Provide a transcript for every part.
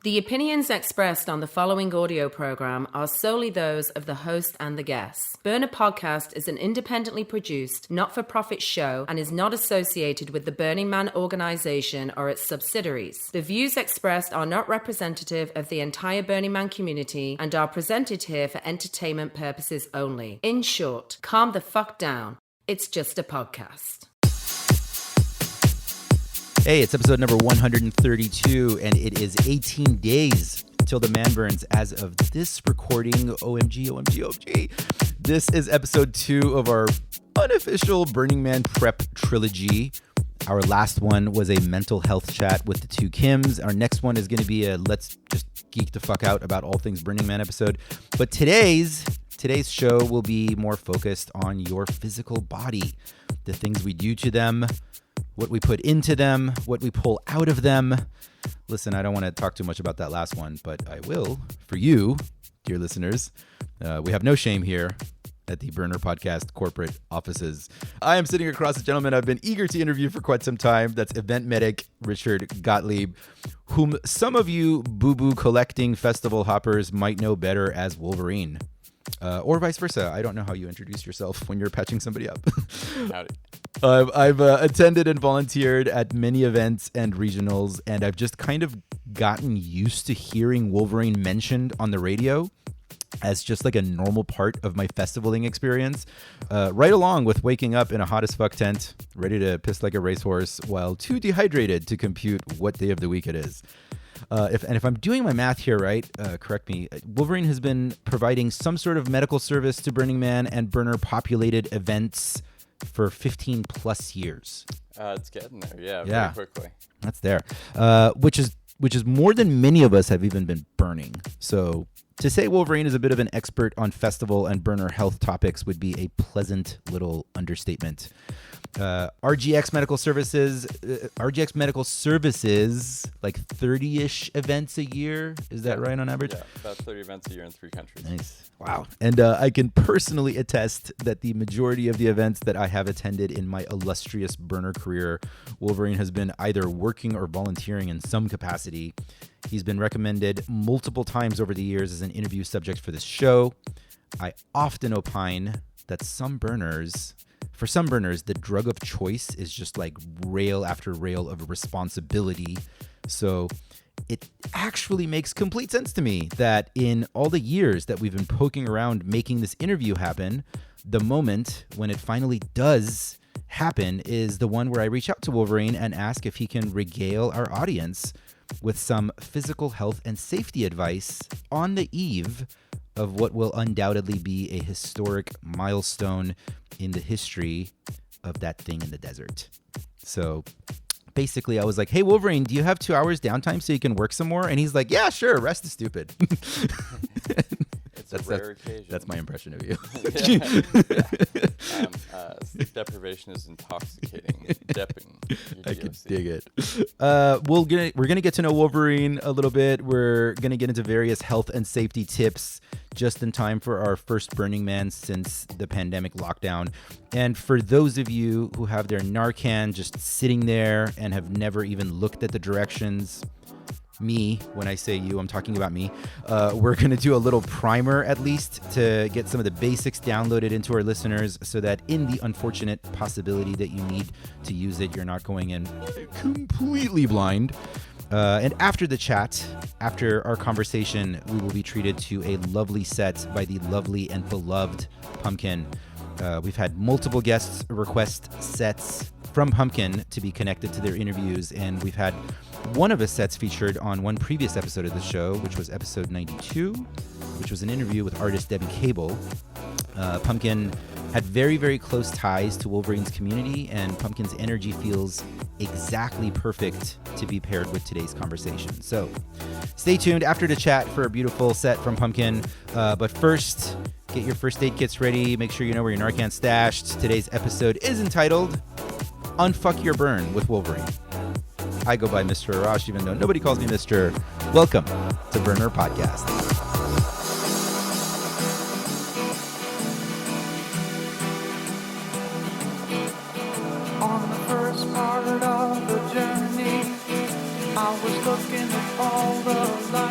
The opinions expressed on the following audio program are solely those of the host and the guests. Burner Podcast is an independently produced, not-for-profit show and is not associated with the Burning Man organization or its subsidiaries. The views expressed are not representative of the entire Burning Man community and are presented here for entertainment purposes only. In short, calm the fuck down. It's just a podcast. Hey, it's episode number 132, and it is 18 days till the man burns as of this recording. OMG. This is episode 2 of our unofficial Burning Man prep trilogy. Our last one was a mental health chat with the two Kims. Our next one is going to be a let's just geek the fuck out about all things Burning Man episode. But today's show will be more focused on your physical body, the things we do to them, what we put into them, what we pull out of them. Listen, I don't want to talk too much about that last one, but I will for you, dear listeners. We have no shame here at the Burner Podcast corporate offices. I am sitting across a gentleman I've been eager to interview for quite some time. That's event medic Richard Gottlieb, whom some of you boo-boo collecting festival hoppers might know better as Wolverine. Or vice versa. I don't know how you introduce yourself when you're patching somebody up. Howdy. I've attended and volunteered at many events and regionals, and I've just kind of gotten used to hearing Wolverine mentioned on the radio as just like a normal part of my festivaling experience, right along with waking up in a hot as fuck tent, ready to piss like a racehorse while too dehydrated to compute what day of the week it is. If I'm doing my math here right, correct me, Wolverine has been providing some sort of medical service to Burning Man and burner populated events for 15 plus years. It's getting there, yeah, very quickly. That's there, which is more than many of us have even been burning. So to say Wolverine is a bit of an expert on festival and burner health topics would be a pleasant little understatement. RGX Medical Services, like 30-ish events a year. Is that right on average? Yeah, about 30 events a year in 3 countries. Nice. Wow. And I can personally attest that the majority of the events that I have attended in my illustrious burner career, Wolverine has been either working or volunteering in some capacity. He's been recommended multiple times over the years as an interview subject for this show. I often opine that for some burners, the drug of choice is just like rail after rail of responsibility. So it actually makes complete sense to me that in all the years that we've been poking around making this interview happen, the moment when it finally does happen is the one where I reach out to Wolverine and ask if he can regale our audience with some physical health and safety advice on the eve of what will undoubtedly be a historic milestone in the history of that thing in the desert. So basically I was like, hey, Wolverine, do you have 2 hours downtime so you can work some more? And he's like, yeah, sure. Rest is stupid. It's a rare occasion. That's my impression of you. Sleep deprivation is intoxicating. It's depping. I can dig it. We're gonna get to know Wolverine a little bit. We're gonna get into various health and safety tips just in time for our first Burning Man since the pandemic lockdown. And for those of you who have their Narcan just sitting there and have never even looked at the directions, me, when I say you, I'm talking about me. We're going to do a little primer at least to get some of the basics downloaded into our listeners so that in the unfortunate possibility that you need to use it, you're not going in completely blind. And after the chat, after our conversation, we will be treated to a lovely set by the lovely and beloved Pumpkin. We've had multiple guests request sets from Pumpkin to be connected to their interviews, and we've had one of his sets featured on one previous episode of the show, which was episode 92, which was an interview with artist Debbie Cable. Pumpkin had very, very close ties to Wolverine's community, and Pumpkin's energy feels exactly perfect to be paired with today's conversation. So stay tuned after the chat for a beautiful set from Pumpkin. But first, get your first aid kits ready. Make sure you know where your Narcan's stashed. Today's episode is entitled Unfuck Your Burn with Wolverine. I go by Mr. Arash, even though nobody calls me Mr. Welcome to Burner Podcast. On the first part of the journey, I was looking at all the lights.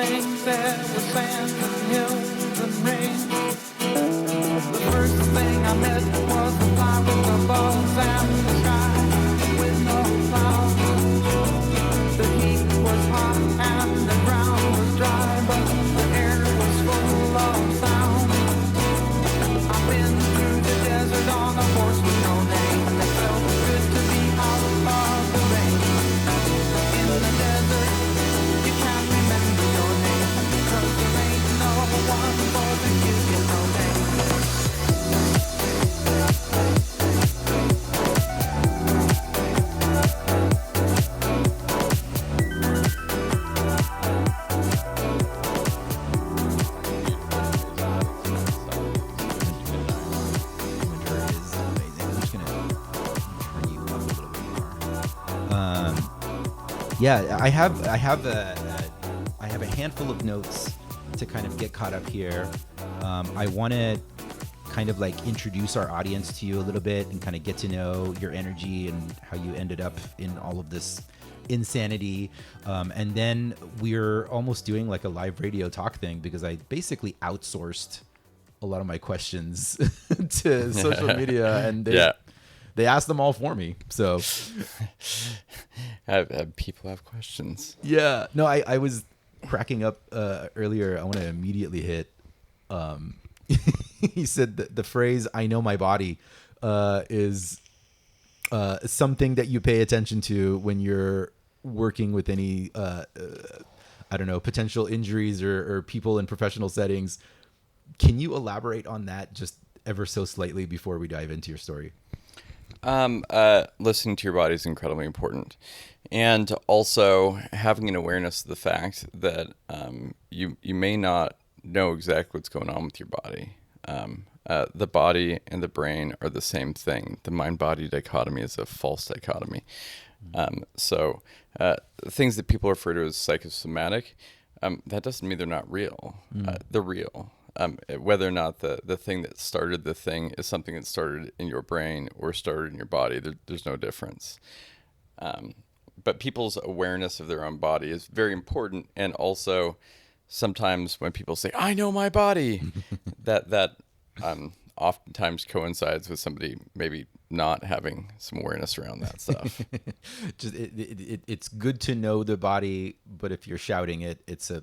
things there were sand and hills and rain. The first thing I met was a fly with a buzz and the sky with no clouds. The heat was hot and the ground was dry, but the air was full of sound. I've been through the desert on a horse with no name. It felt good to be out of the rain. In the desert, you can't remember your name, 'cause there ain't no one for to give you no name. Winter is amazing. I'm just gonna turn you up a little bit more. Yeah, I have a handful of notes to kind of get caught up here. I want to kind of like introduce our audience to you a little bit and kind of get to know your energy and how you ended up in all of this insanity. And then we're almost doing like a live radio talk thing because I basically outsourced a lot of my questions to social media, and they asked them all for me. So People have questions. yeah, no, I was cracking up earlier. I want to immediately hit. He said that the phrase "I know my body" is something that you pay attention to when you're working with any I don't know, potential injuries or people in professional settings. Can you elaborate on that just ever so slightly before we dive into your story? Listening to your body is incredibly important, and also having an awareness of the fact that you may not know exactly what's going on with your body. The body and the brain are the same thing. The mind-body dichotomy is a false dichotomy. So things that people refer to as psychosomatic, that doesn't mean they're not real. They're real. Whether or not the thing that started the thing is something that started in your brain or started in your body, there's no difference. But people's awareness of their own body is very important. And also sometimes when people say, "I know my body," that oftentimes coincides with somebody maybe not having some awareness around that stuff. Just it's good to know the body, but if you're shouting it, it's a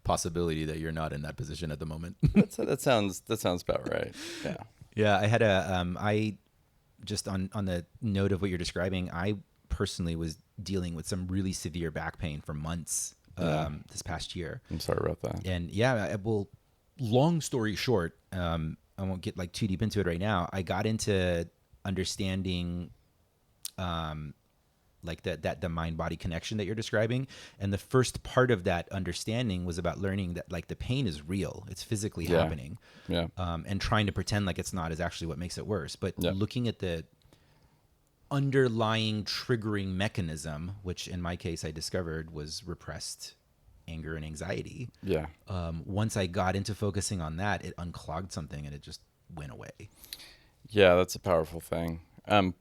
possibility that you're not in that position at the moment. That sounds about right. Yeah. Yeah, I had I just on the note of what you're describing, I personally was dealing with some really severe back pain for months this past year. I'm sorry about that. And yeah, well, long story short, I won't get like too deep into it right now. I got into understanding like the mind-body connection that you're describing. And the first part of that understanding was about learning that like the pain is real. It's physically happening. Yeah. And trying to pretend like it's not is actually what makes it worse. But Yeah. looking at the underlying triggering mechanism, which in my case I discovered was repressed anger and anxiety. Yeah. Once I got into focusing on that, it unclogged something and it just went away. Yeah, that's a powerful thing.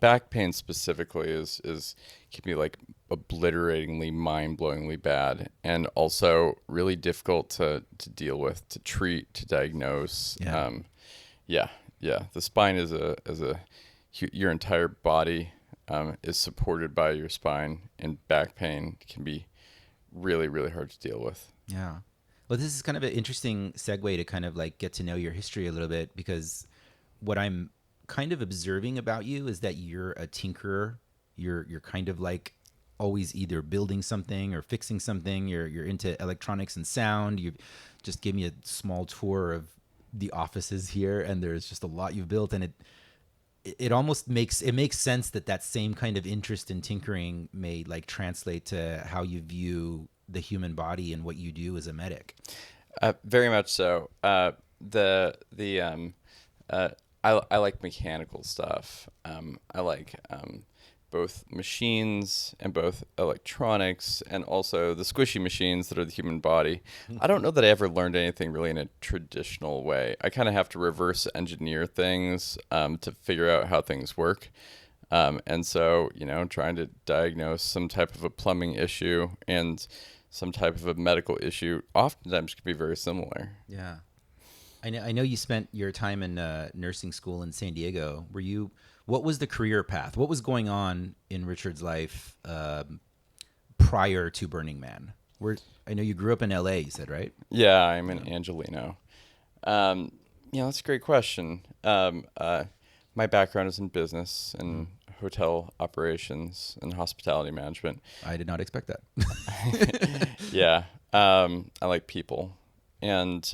Back pain specifically can be like obliteratingly, mind-blowingly bad, and also really difficult to deal with, to treat, to diagnose. Yeah. The spine is your entire body is supported by your spine, and back pain can be really, really hard to deal with. Yeah. Well, this is kind of an interesting segue to kind of like get to know your history a little bit, because what I'm kind of observing about you is that you're a tinkerer. You're kind of like always either building something or fixing something. You're into electronics and sound. You just gave me a small tour of the offices here, and there's just a lot you've built, and it almost makes sense that same kind of interest in tinkering may like translate to how you view the human body and what you do as a medic. Very much so. I like mechanical stuff. I like both machines and both electronics, and also the squishy machines that are the human body. I don't know that I ever learned anything really in a traditional way. I kind of have to reverse engineer things to figure out how things work. And so, trying to diagnose some type of a plumbing issue and some type of a medical issue oftentimes can be very similar. Yeah. I know you spent your time in nursing school in San Diego. What was the career path? What was going on in Richard's life prior to Burning Man? I know you grew up in LA, you said, right? Yeah, I'm in Angelino. That's a great question. My background is in business and hotel operations and hospitality management. I did not expect that. Yeah. I like people. And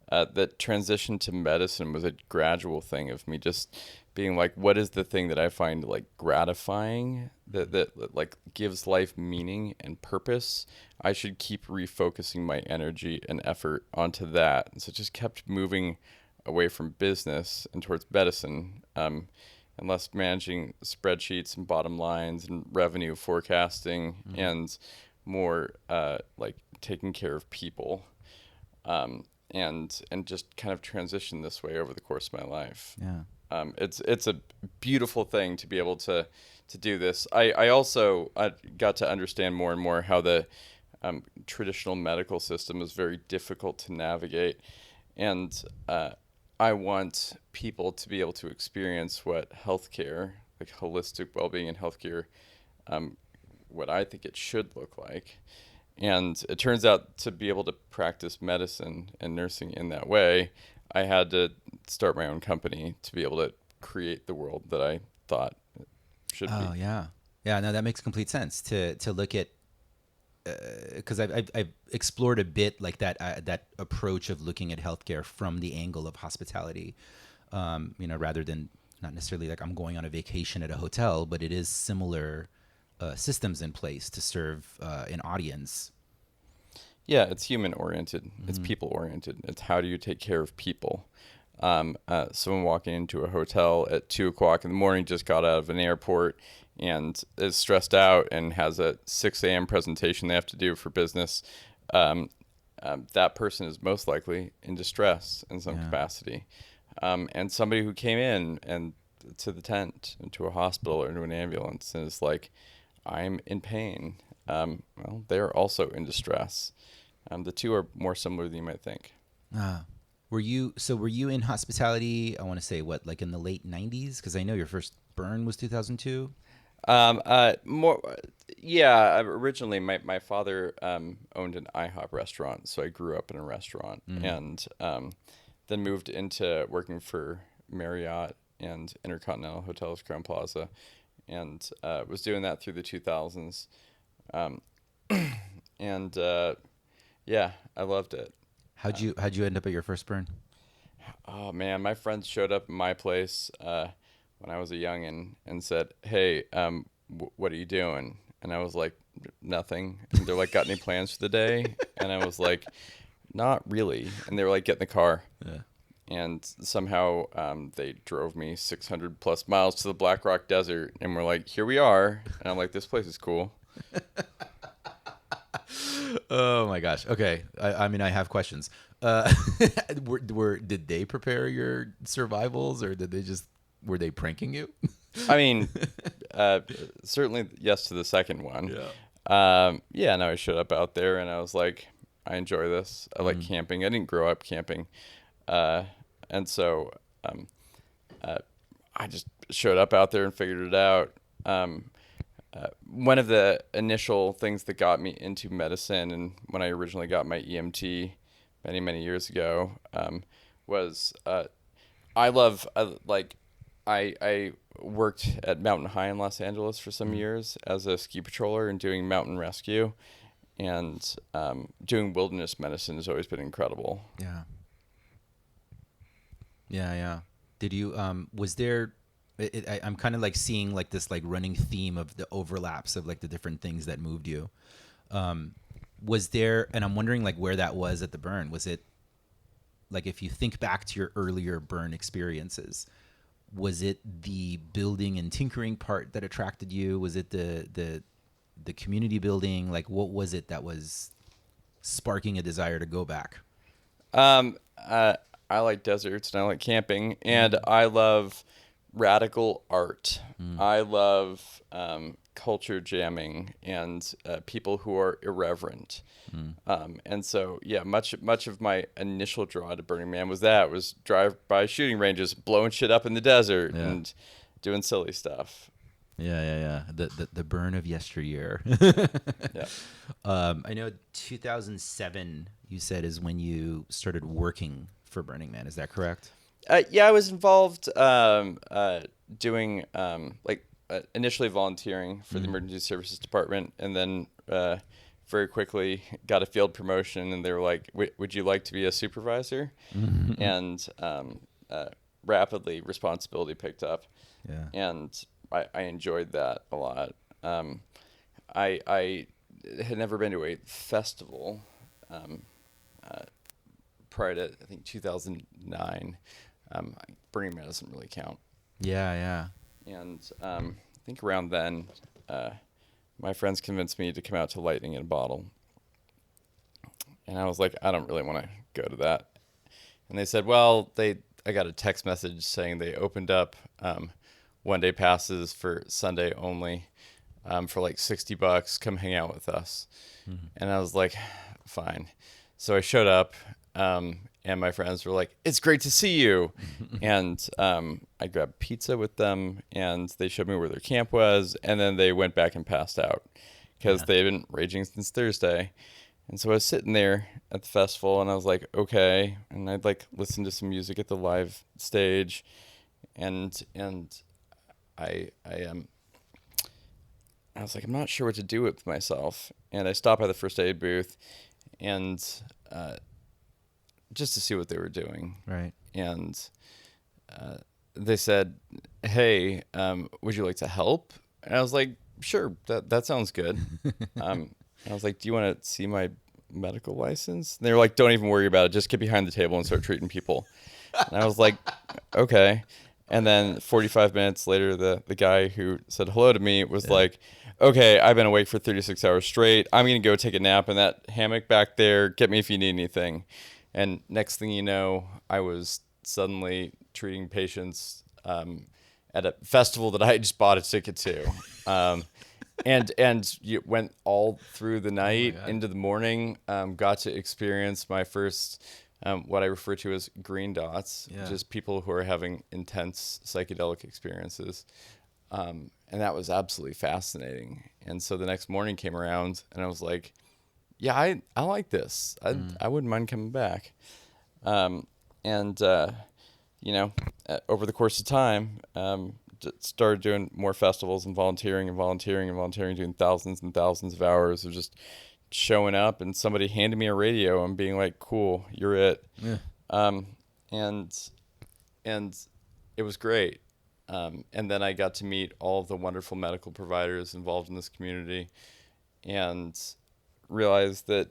the transition to medicine was a gradual thing of me just being like, what is the thing that I find like gratifying that like gives life meaning and purpose? I should keep refocusing my energy and effort onto that. And so it just kept moving away from business and towards medicine, and less managing spreadsheets and bottom lines and revenue forecasting, and more like taking care of people, and just kind of transition this way over the course of my life. Yeah. It's a beautiful thing to be able to do this. I also got to understand more and more how the traditional medical system is very difficult to navigate, and I want people to be able to experience what healthcare, like holistic well-being in healthcare, what I think it should look like. And it turns out to be able to practice medicine and nursing in that way, I had to start my own company to be able to create the world that I thought it should be. Oh, yeah. Yeah, no, that makes complete sense to look at, because I've explored a bit like that approach of looking at healthcare from the angle of hospitality, rather than not necessarily like I'm going on a vacation at a hotel, but it is similar systems in place to serve an audience. Yeah, it's human oriented. It's people oriented. It's how do you take care of people? Someone walking into a hotel at 2:00 in the morning, just got out of an airport and is stressed out and has a 6 a.m. presentation they have to do for business. That person is most likely in distress in some capacity. And somebody who came in and to the tent, into a hospital or into an ambulance and is like, I'm in pain. Well, they're also in distress. The two are more similar than you might think. Were you in hospitality, I want to say, like in the late 90s? Because I know your first burn was 2002. Originally my father owned an IHOP restaurant, so I grew up in a restaurant, and then moved into working for Marriott and Intercontinental Hotels Crowne Plaza, and was doing that through the 2000s. I loved it. How'd you end up at your first burn? Oh man, my friends showed up at my place when I was a youngin' and said, "Hey, what are you doing?" And I was like, "Nothing." And they're like, "Got any plans for the day?" And I was like, "Not really." And they were like, "Get in the car." Yeah. And somehow they drove me 600 plus miles to the Black Rock Desert, and we're like, "Here we are." And I'm like, "This place is cool." Oh my gosh. Okay. I mean, I have questions. Did they prepare your survivals, or were they pranking you? I mean, certainly yes to the second one. Yeah. I showed up out there and I was like, I enjoy this. I like camping. I didn't grow up camping. And so I just showed up out there and figured it out. One of the initial things that got me into medicine, and when I originally got my EMT many, many years ago, was I worked at Mountain High in Los Angeles for some years as a ski patroller and doing mountain rescue, and doing wilderness medicine has always been incredible. Yeah. Yeah. Did you, was there, I'm kind of like seeing like this like running theme of the overlaps of like the different things that moved you. Was there, and I'm wondering like where that was at the burn. Was it like, if you think back to your earlier burn experiences, was it the building and tinkering part that attracted you? Was it the community building? Like, what was it that was sparking a desire to go back? I like deserts and I like camping, and I love radical art. I love culture jamming and people who are irreverent. And so, yeah, much of my initial draw to Burning Man was drive by shooting ranges, blowing shit up in the desert and doing silly stuff. Yeah. The burn of yesteryear. Yeah. I know 2007, you said, is when you started working for Burning Man. Is that correct? Yeah, I was involved doing initially volunteering for the Emergency Services Department, and then very quickly got a field promotion, and they were like, would you like to be a supervisor? And rapidly responsibility picked up. Yeah. And I enjoyed that a lot. I had never been to a festival prior to, I think, 2009. Burning Man doesn't really count. Yeah. And I think around then, my friends convinced me to come out to Lightning in a Bottle. And I was like, I don't really want to go to that. And they said, well, I got a text message saying they opened up one-day passes for Sunday only for like $60. Come hang out with us. And I was like, fine. So I showed up, and my friends were like, it's great to see you. And I grabbed pizza with them, and they showed me where their camp was, and then they went back and passed out because they had been raging since Thursday. And so I was sitting there at the festival, and I was like, okay. And I'd like listen to some music at the live stage, and I was like, I'm not sure what to do with myself. And I stopped by the first aid booth, and just to see what they were doing. Right. And they said, hey, would you like to help? And I was like, sure, that sounds good. I was like, do you want to see my medical license? And they were like, don't even worry about it. Just get behind the table and start treating people. And I was like, okay. And then 45 minutes later, the guy who said hello to me was like, okay, I've been awake for 36 hours straight. I'm going to go take a nap in that hammock back there. Get me if you need anything. And next thing you know, I was suddenly treating patients at a festival that I had just bought a ticket to. And you went all through the night into the morning, got to experience my first, what I refer to as green dots, just people who are having intense psychedelic experiences. And that was absolutely fascinating. And so the next morning came around, and I was like, yeah, I like this. I wouldn't mind coming back. Over the course of time, started doing more festivals and volunteering, doing thousands and thousands of hours of just showing up, and somebody handed me a radio and being like, cool, you're it. Yeah. And it was great. And then I got to meet all of the wonderful medical providers involved in this community, and realized that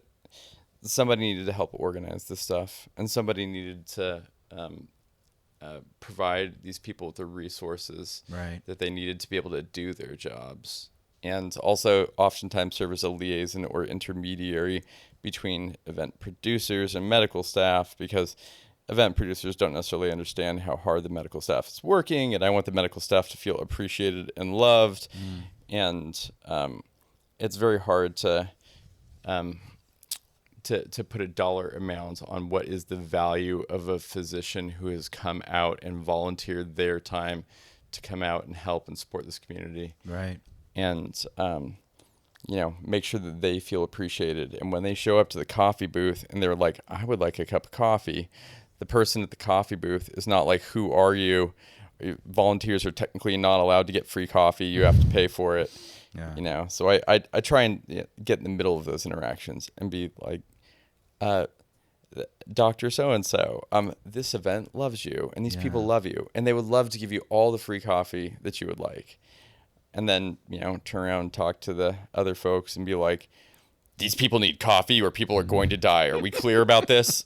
somebody needed to help organize this stuff, and somebody needed to provide these people with the resources that they needed to be able to do their jobs, and also oftentimes serve as a liaison or intermediary between event producers and medical staff, because event producers don't necessarily understand how hard the medical staff is working, and I want the medical staff to feel appreciated and loved. And it's very hard to put a dollar amount on what is the value of a physician who has come out and volunteered their time to come out and help and support this community. Right. And, make sure that they feel appreciated. And when they show up to the coffee booth and they're like, I would like a cup of coffee, the person at the coffee booth is not like, who are you? Volunteers are technically not allowed to get free coffee. You have to pay for it. Yeah. So I try and get in the middle of those interactions and be like, Dr. So-and-so, this event loves you, and these people love you, and they would love to give you all the free coffee that you would like. And then, turn around and talk to the other folks and be like, these people need coffee or people are going to die. Are we clear about this?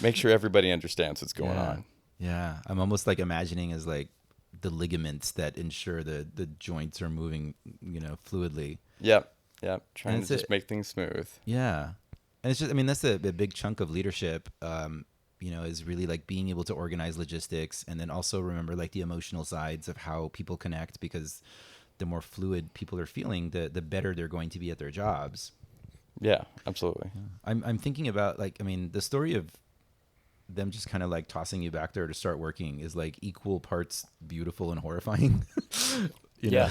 Make sure everybody understands what's going on. Yeah. I'm almost like imagining as like the ligaments that ensure the joints are moving, fluidly. Yep. Trying to just make things smooth. Yeah. And it's just, that's a big chunk of leadership, is really like being able to organize logistics, and then also remember like the emotional sides of how people connect, because the more fluid people are feeling, the better they're going to be at their jobs. Yeah, absolutely. I'm thinking about, like, I mean, the story of them just kind of like tossing you back there to start working is like equal parts beautiful and horrifying. You know?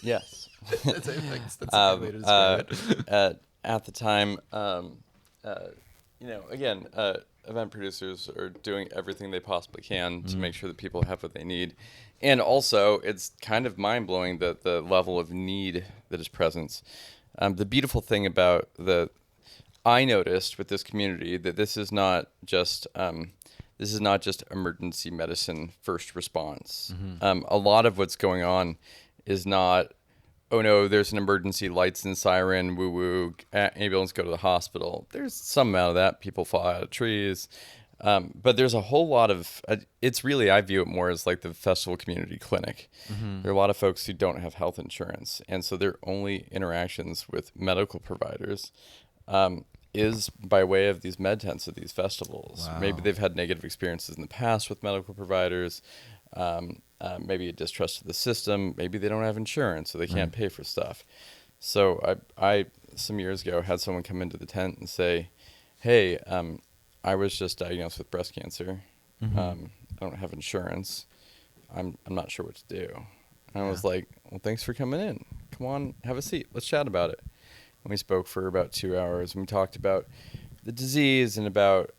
Yes. That's a good way to describe it. At the time, again, event producers are doing everything they possibly can to make sure that people have what they need. And also, it's kind of mind-blowing that the level of need that is present. The beautiful thing about I noticed with this community that this is not just emergency medicine first response. A lot of what's going on is not, oh no, there's an emergency, lights and siren, woo woo, ambulance, go to the hospital. There's some amount of that. People fall out of trees. But there's a whole lot of, it's really, I view it more as like the festival community clinic. There are a lot of folks who don't have health insurance. And so their only interactions with medical providers is by way of these med tents at these festivals. Wow. Maybe they've had negative experiences in the past with medical providers. Maybe a distrust of the system. Maybe they don't have insurance, so they can't pay for stuff. So I some years ago had someone come into the tent and say, hey, I was just diagnosed with breast cancer. I don't have insurance. I'm not sure what to do. And I was like, well, thanks for coming in. Come on, have a seat. Let's chat about it. And we spoke for about 2 hours, and we talked about the disease and about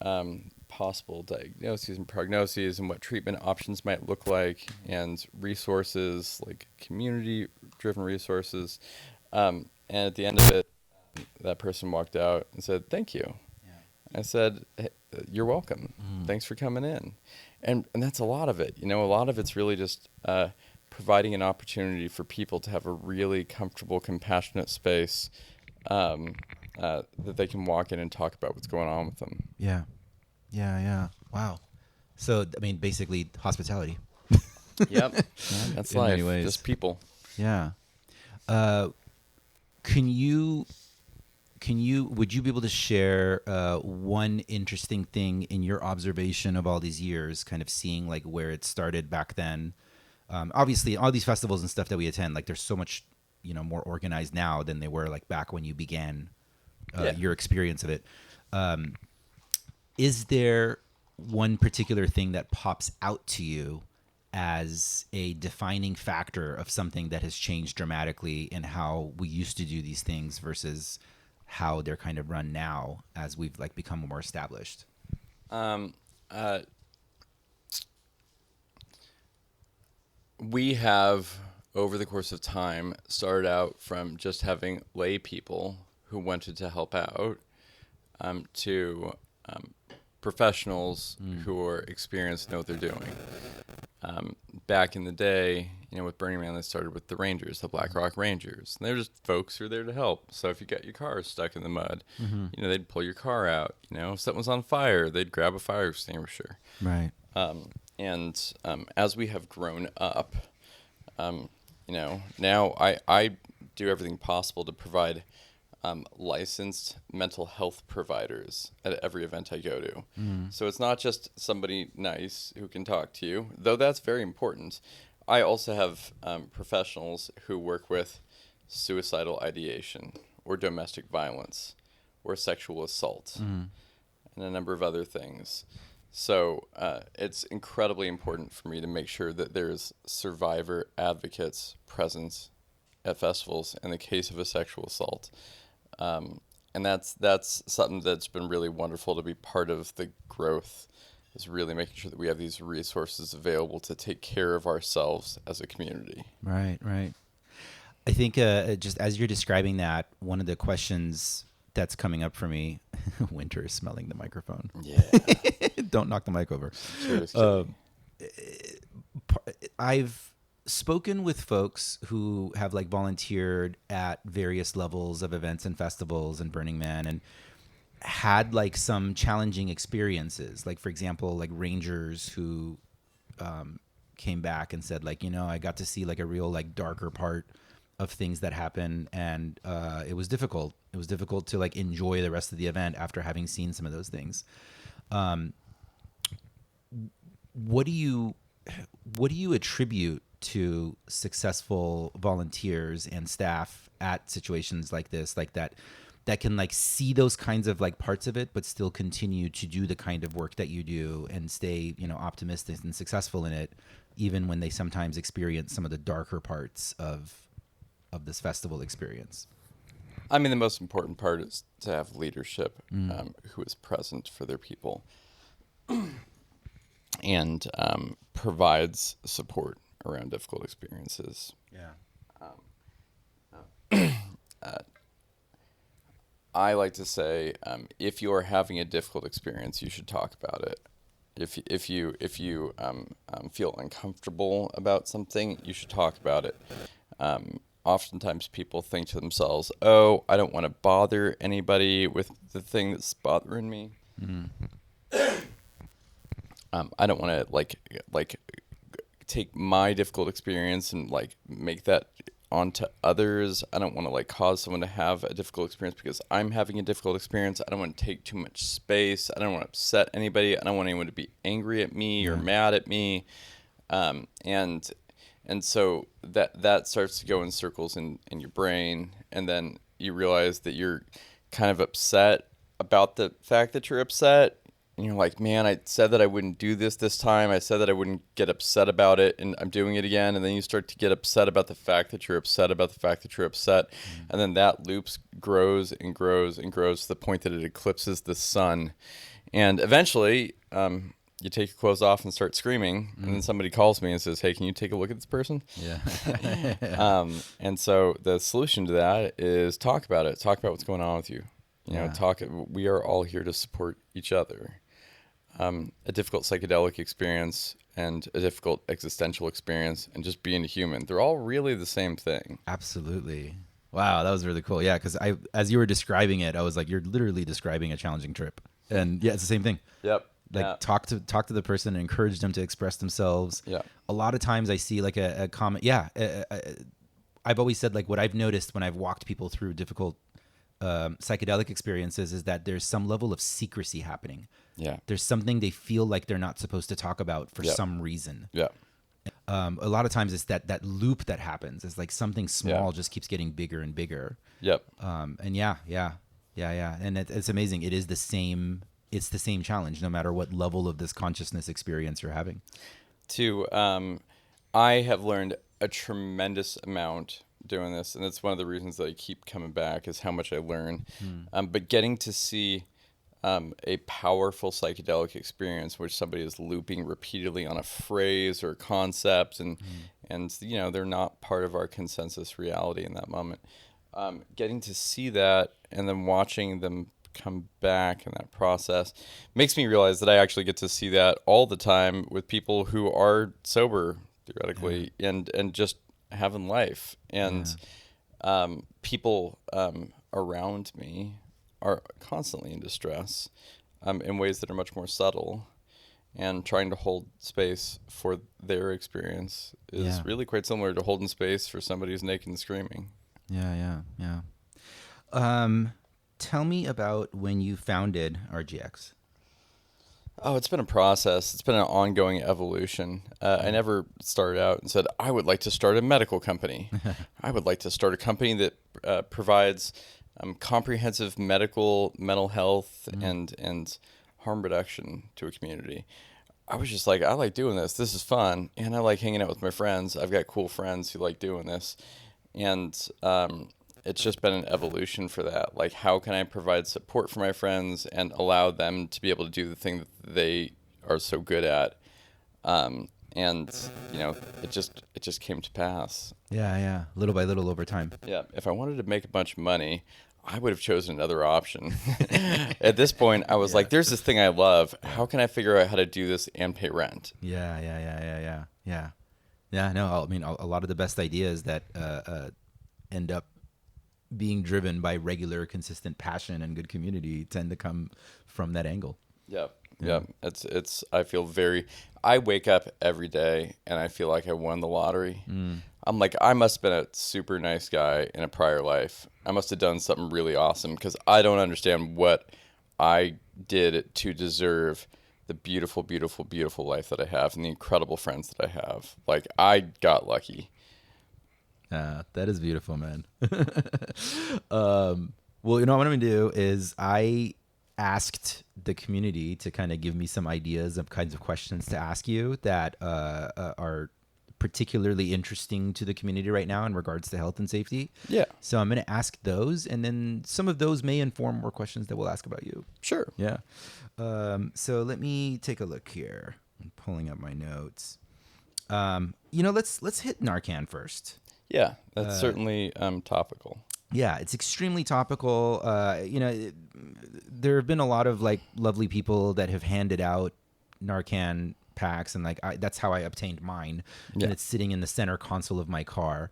possible diagnoses and prognoses and what treatment options might look like, and resources, like community-driven resources. And at the end of it, that person walked out and said, thank you. I said, hey, you're welcome. Thanks for coming in. And that's a lot of it. A lot of it's really just providing an opportunity for people to have a really comfortable, compassionate space that they can walk in and talk about what's going on with them. Yeah. Wow. So, I mean, basically hospitality. Yep. That's In life. many ways. Just people. Yeah. Would you be able to share one interesting thing in your observation of all these years, kind of seeing like where it started back then? Obviously, all these festivals and stuff that we attend, like there's so much, more organized now than they were like back when you began your experience of it. Is there one particular thing that pops out to you as a defining factor of something that has changed dramatically in how we used to do these things versus how they're kind of run now as we've like become more established? We have, over the course of time, started out from just having lay people who wanted to help out to professionals who are experienced, know what they're doing. Back in the day, with Burning Man, they started with the Rangers, the Black Rock Rangers. And they're just folks who are there to help. So if you got your car stuck in the mud, they'd pull your car out. If something was on fire, they'd grab a fire extinguisher. Right. And as we have grown up, now I do everything possible to provide licensed mental health providers at every event I go to. So it's not just somebody nice who can talk to you, though that's very important. I also have professionals who work with suicidal ideation or domestic violence or sexual assault and a number of other things. So it's incredibly important for me to make sure that there's survivor advocates present at festivals in the case of a sexual assault. And that's something that's been really wonderful to be part of the growth, is really making sure that we have these resources available to take care of ourselves as a community. Right. I think just as you're describing that, one of the questions that's coming up for me, Winter is smelling the microphone. Yeah. Don't knock the mic over. I've spoken with folks who have like volunteered at various levels of events and festivals and Burning Man and had like some challenging experiences. Like, for example, like rangers who came back and said like, I got to see like a real like darker part of things that happen, and it was difficult. It was difficult to like enjoy the rest of the event after having seen some of those things. What do you attribute to successful volunteers and staff at situations like this, like that can like see those kinds of like parts of it, but still continue to do the kind of work that you do and stay, optimistic and successful in it, even when they sometimes experience some of the darker parts of this festival experience? I mean, the most important part is to have leadership who is present for their people and provides support around difficult experiences. Yeah. I like to say, if you are having a difficult experience, you should talk about it. If you feel uncomfortable about something, you should talk about it. Oftentimes, people think to themselves, "Oh, I don't want to bother anybody with the thing that's bothering me. I don't want to like take my difficult experience and like make that onto others. I don't want to like cause someone to have a difficult experience because I'm having a difficult experience. I don't want to take too much space. I don't want to upset anybody. I don't want anyone to be angry at me or mad at me." And so that starts to go in circles in your brain, and then you realize that you're kind of upset about the fact that you're upset. And you're like, man, I said that I wouldn't do this time. I said that I wouldn't get upset about it, and I'm doing it again. And then you start to get upset about the fact that you're upset about the fact that you're upset. And then that loop grows and grows and grows to the point that it eclipses the sun. And eventually, you take your clothes off and start screaming. And then somebody calls me and says, "Hey, can you take a look at this person?" Yeah. And so the solution to that is talk about it. Talk about what's going on with you. We are all here to support each other. A difficult psychedelic experience and a difficult existential experience and just being a human, they're all really the same thing. Absolutely. Wow, that was really cool. Yeah, because as you were describing it, I was like, you're literally describing a challenging trip. And yeah, it's the same thing. Yep. Like talk to the person and encourage them to express themselves. Yeah. A lot of times I see like a comment. Yeah. I've always said like what I've noticed when I've walked people through difficult psychedelic experiences is that there's some level of secrecy happening. Yeah. There's something they feel like they're not supposed to talk about for some reason. Yeah. A lot of times it's that loop that happens. It's like something small just keeps getting bigger and bigger. Yep. And yeah. And it's amazing. It is the same. It's the same challenge, no matter what level of this consciousness experience you're having. I have learned a tremendous amount doing this, and it's one of the reasons that I keep coming back is how much I learn. But getting to see a powerful psychedelic experience where somebody is looping repeatedly on a phrase or concept, and they're not part of our consensus reality in that moment. Getting to see that and then watching them come back in that process makes me realize that I actually get to see that all the time with people who are sober theoretically and just having life, and people around me are constantly in distress in ways that are much more subtle, and trying to hold space for their experience is really quite similar to holding space for somebody who's naked and screaming. Yeah. Tell me about when you founded RGX. Oh, it's been a process. It's been an ongoing evolution. I never started out and said, I would like to start a medical company. I would like to start a company that provides comprehensive mental health, and harm reduction to a community. I was just like, I like doing this. This is fun. And I like hanging out with my friends. I've got cool friends who like doing this. And it's just been an evolution for that. Like, how can I provide support for my friends and allow them to be able to do the thing that they are so good at? And it just came to pass. Yeah. Little by little over time. Yeah. If I wanted to make a bunch of money, I would have chosen another option. At this point, I was like, there's this thing I love. How can I figure out how to do this and pay rent? Yeah. No, I mean, a lot of the best ideas that end up being driven by regular, consistent passion and good community tend to come from that angle. Yeah. It's. I wake up every day and I feel like I won the lottery. I'm like, I must have been a super nice guy in a prior life. I must have done something really awesome because I don't understand what I did to deserve the beautiful, beautiful, beautiful life that I have and the incredible friends that I have. Like, I got lucky. That is beautiful, man. Well, you know what I'm going to do is I asked the community to kind of give me some ideas of kinds of questions to ask you that are particularly interesting to the community right now in regards to health and safety. Yeah. So I'm going to ask those, and then some of those may inform more questions that we'll ask about you. Sure. Yeah. So let me take a look here. I'm pulling up my notes. Let's hit Narcan first. Yeah, that's certainly topical. Yeah, it's extremely topical. There have been a lot of like lovely people that have handed out Narcan packs, and like that's how I obtained mine. Yeah. And it's sitting in the center console of my car.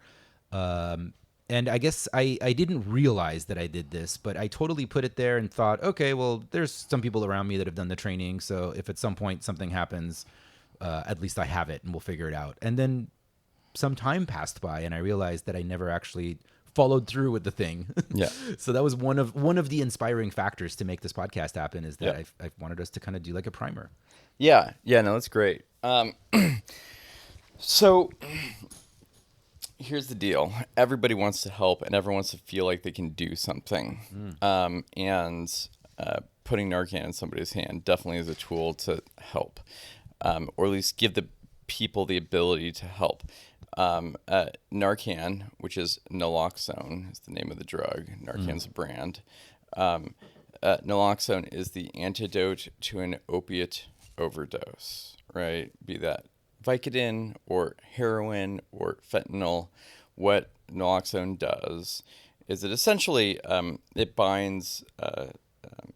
And I guess I didn't realize that I did this, but I totally put it there and thought, okay, well, there's some people around me that have done the training, so if at some point something happens, at least I have it and we'll figure it out. And then some time passed by, and I realized that I never actually followed through with the thing. Yeah. So that was one of the inspiring factors to make this podcast happen, is that I wanted us to kind of do like a primer. Yeah. No, that's great. So here's the deal. Everybody wants to help, and everyone wants to feel like they can do something. And putting Narcan in somebody's hand definitely is a tool to help, or at least give the people the ability to help. Narcan, which is naloxone, is the name of the drug. Narcan's a brand. Naloxone is the antidote to an opiate overdose, right? Be that Vicodin or heroin or fentanyl. What naloxone does is it essentially it binds.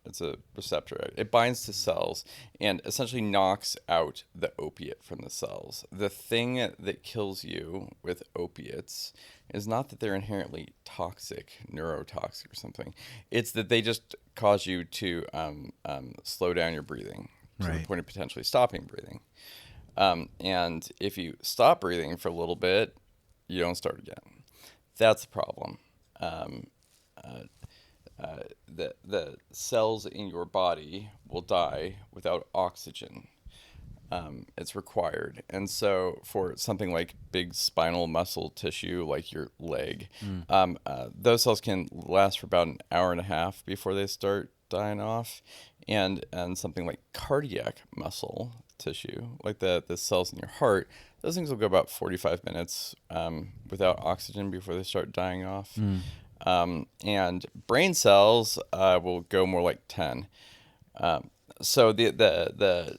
It's a receptor. It binds to cells and essentially knocks out the opiate from the cells. The thing that kills you with opiates is not that they're inherently toxic, neurotoxic or something. It's that they just cause you to slow down your breathing to the point of potentially stopping breathing. And if you stop breathing for a little bit, you don't start again. That's the problem. The cells in your body will die without oxygen. It's required. And so for something like big spinal muscle tissue, like your leg, those cells can last for about an hour and a half before they start dying off. And something like cardiac muscle tissue, like the cells in your heart, those things will go about 45 minutes without oxygen before they start dying off. And brain cells will go more like 10. So the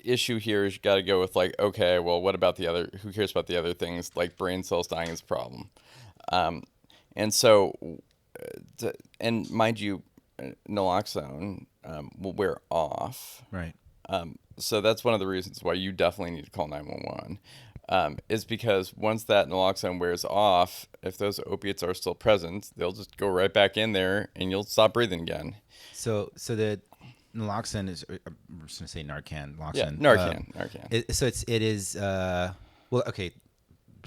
issue here is you got to go with like, okay, well, what about the other? Who cares about the other things? Like brain cells dying is a problem. And so, and mind you, naloxone will wear off. Right. So that's one of the reasons why you definitely need to call 911. Is because once that naloxone wears off, if those opiates are still present, they'll just go right back in there and you'll stop breathing again. So the naloxone is, I'm just going to say Narcan. Naloxone. Yeah, Narcan. Narcan. Well, okay.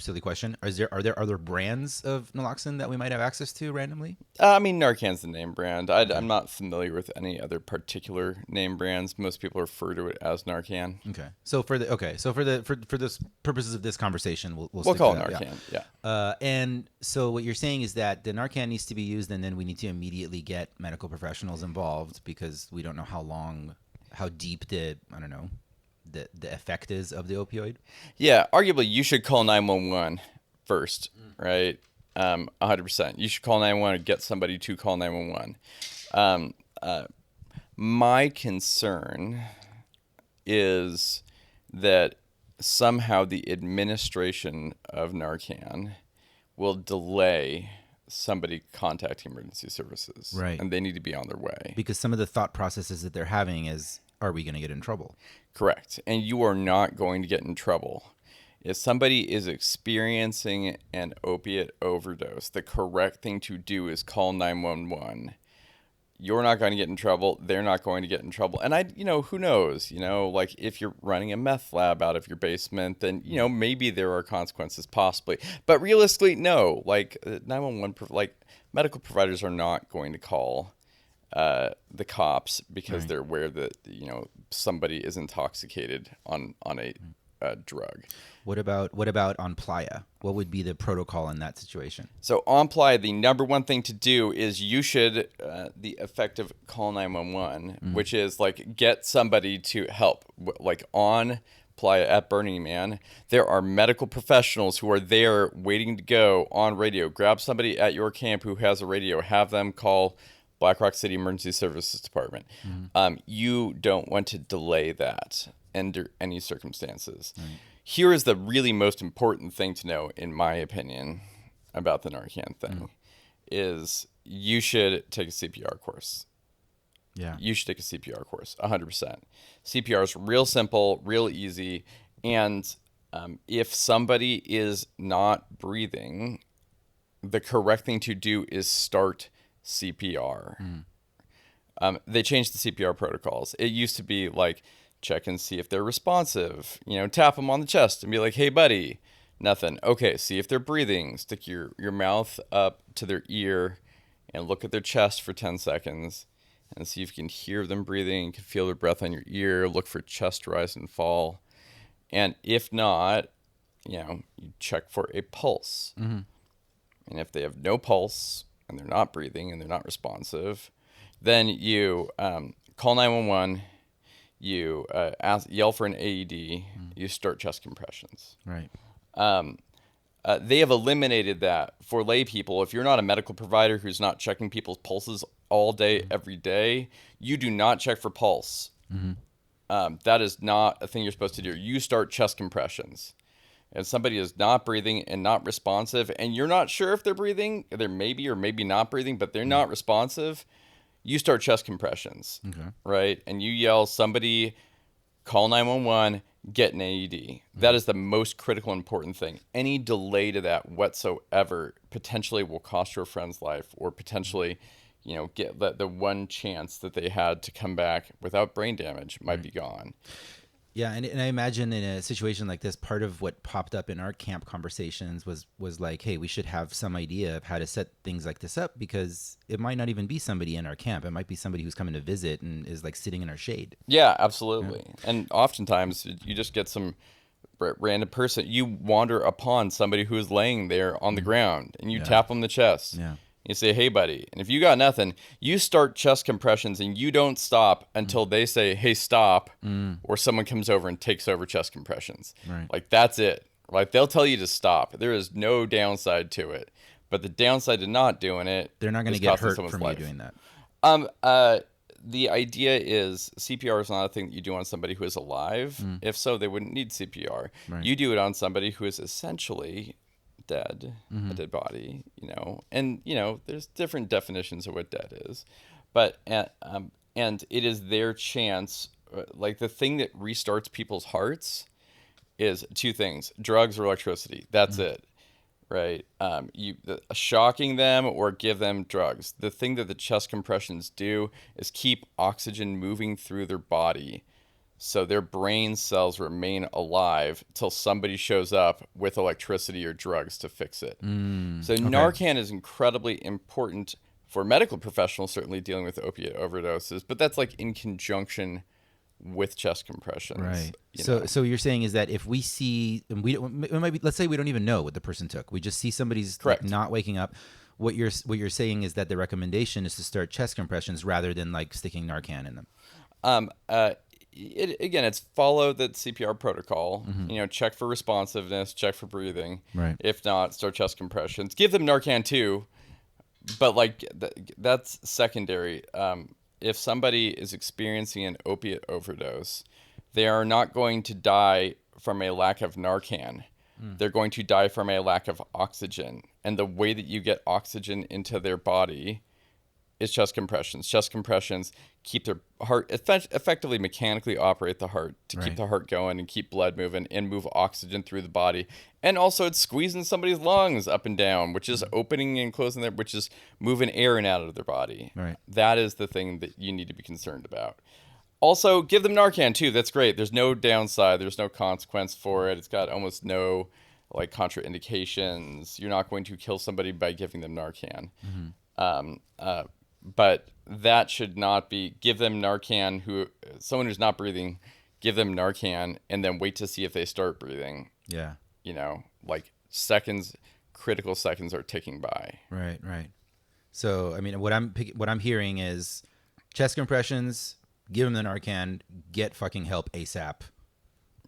Silly question. Are there other brands of naloxone that we might have access to randomly? I mean, Narcan's the name brand. I'm not familiar with any other particular name brands. Most people refer to it as Narcan. Okay. So for the purposes of this conversation, we'll call it that, Narcan. Yeah. And so what you're saying is that the Narcan needs to be used, and then we need to immediately get medical professionals involved because we don't know how deep the effect is of the opioid. Yeah, arguably you should call 911 first, right? 100%. You should call 911 and get somebody to call 911. My concern is that somehow the administration of Narcan will delay somebody contacting emergency services. Right. And they need to be on their way. Because some of the thought processes that they're having is, are we going to get in trouble? Correct. And you are not going to get in trouble. If somebody is experiencing an opiate overdose, the correct thing to do is call 911. You're not going to get in trouble. They're not going to get in trouble. And who knows? Like if you're running a meth lab out of your basement, then, maybe there are consequences possibly. But realistically, no. Like 911, like medical providers are not going to call the cops because they're aware that somebody is intoxicated on a drug. What about on playa? What would be the protocol in that situation? So on playa, the number one thing to do is you should the effective call 911, which is like get somebody to help. Like on playa at Burning Man, there are medical professionals who are there waiting to go on radio. Grab somebody at your camp who has a radio. Have them call Black Rock City Emergency Services Department. You don't want to delay that under any circumstances. Here is the really most important thing to know, in my opinion, about the Narcan thing, is you should take a CPR course. Yeah. You should take a CPR course, 100%. CPR is real simple, real easy, and if somebody is not breathing, the correct thing to do is start CPR. They changed the CPR protocols. It used to be like, check and see if they're responsive. Tap them on the chest and be like, hey, buddy. Nothing. Okay, see if they're breathing. Stick your mouth up to their ear and look at their chest for 10 seconds and see if you can hear them breathing. You can feel their breath on your ear. Look for chest rise and fall. And if not, you check for a pulse. And if they have no pulse and they're not breathing and they're not responsive, then you call 911. You yell for an AED. You start chest compressions. Right. They have eliminated that for lay people. If you're not a medical provider who's not checking people's pulses all day, every day, you do not check for pulse. That is not a thing you're supposed to do. You start chest compressions. If somebody is not breathing and not responsive, and you're not sure if they're breathing, they're maybe or maybe not breathing, but they're not responsive, you start chest compressions, right? And you yell, somebody call 911, get an AED. That is the most critical, important thing. Any delay to that whatsoever potentially will cost your friend's life, or potentially, get the one chance that they had to come back without brain damage might be gone. Yeah, and I imagine in a situation like this, part of what popped up in our camp conversations was like, hey, we should have some idea of how to set things like this up, because it might not even be somebody in our camp. It might be somebody who's coming to visit and is like sitting in our shade. Yeah, absolutely. Yeah. And oftentimes you just get some random person. You wander upon somebody who is laying there on the ground, and you tap on the chest. Yeah. You say, hey, buddy. And if you got nothing, you start chest compressions, and you don't stop until they say, hey, stop, or someone comes over and takes over chest compressions. Right. Like, that's it. Like, they'll tell you to stop. There is no downside to it. But the downside to not doing it, they're not going to get hurt from you doing that. The idea is CPR is not a thing that you do on somebody who is alive. If so, they wouldn't need CPR. Right. You do it on somebody who is essentially dead, a dead body, and there's different definitions of what dead is, but and it is their chance. Like, the thing that restarts people's hearts is two things: drugs or electricity. That's it, right? Shocking them or give them drugs. The thing that the chest compressions do is keep oxygen moving through their body, so their brain cells remain alive till somebody shows up with electricity or drugs to fix it. So Narcan is incredibly important for medical professionals, certainly dealing with opiate overdoses, but that's like in conjunction with chest compressions. Right. So you're saying is that if we see, and let's say we don't even know what the person took, we just see somebody's like not waking up. What you're saying is that the recommendation is to start chest compressions rather than like sticking Narcan in them. It's follow the CPR protocol. Check for responsiveness, check for breathing. Right. If not, start chest compressions. Give them Narcan too, but like that's secondary. If somebody is experiencing an opiate overdose, they are not going to die from a lack of Narcan. They're going to die from a lack of oxygen, and the way that you get oxygen into their body is chest compressions. Chest compressions keep their heart, effectively mechanically operate the heart to keep the heart going and keep blood moving and move oxygen through the body. And also it's squeezing somebody's lungs up and down, which is opening and closing there, which is moving air in and out of their body. Right. That is the thing that you need to be concerned about. Also, give them Narcan too. That's great. There's no downside. There's no consequence for it. It's got almost no like contraindications. You're not going to kill somebody by giving them Narcan. But that should not be, give them Narcan, someone who's not breathing, give them Narcan and then wait to see if they start breathing. Yeah. Like critical seconds are ticking by. Right. So, I mean, what I'm hearing is chest compressions, give them the Narcan, get fucking help ASAP.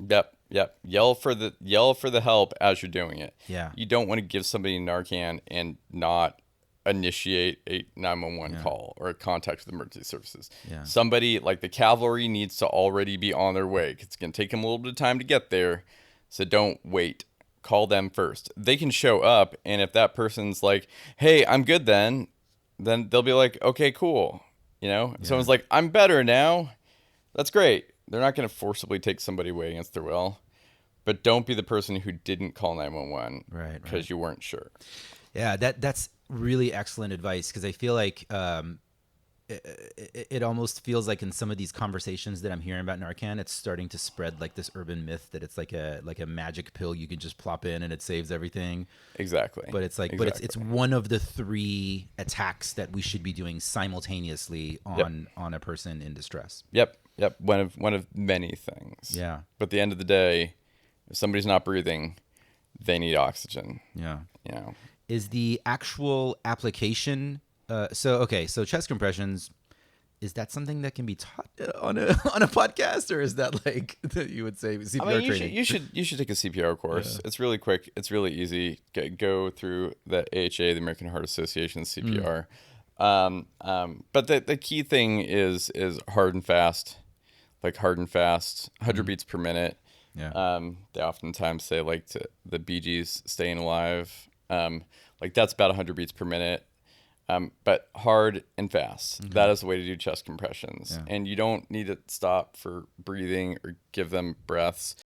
Yep. Yell for the help as you're doing it. Yeah. You don't want to give somebody Narcan and not initiate a 911 call or a contact with emergency services. Yeah. Somebody like the cavalry needs to already be on their way. It's going to take them a little bit of time to get there. So don't wait. Call them first. They can show up, and if that person's like, "Hey, I'm good," then they'll be like, "Okay, cool." Someone's like, "I'm better now." That's great. They're not going to forcibly take somebody away against their will, but don't be the person who didn't call 911 because you weren't sure. Yeah, that's really excellent advice, because I feel like it almost feels like in some of these conversations that I'm hearing about Narcan, it's starting to spread like this urban myth that it's like a magic pill you can just plop in and it saves everything. Exactly. But it's like, but it's one of the 3 attacks that we should be doing simultaneously on a person in distress. Yep. One of many things. Yeah. But at the end of the day, if somebody's not breathing, they need oxygen. Yeah. Is the actual application so chest compressions, is that something that can be taught on a podcast, or is that like you would say CPR training? You should take a CPR course. Yeah. It's really quick. It's really easy. Go through the AHA, the American Heart Association CPR. But the key thing is hard and fast, 100 beats per minute. Yeah. They oftentimes say the Bee Gees staying alive. That's about 100 beats per minute. But hard and fast. Mm-hmm. That is the way to do chest compressions. Yeah. And you don't need to stop for breathing or give them breaths.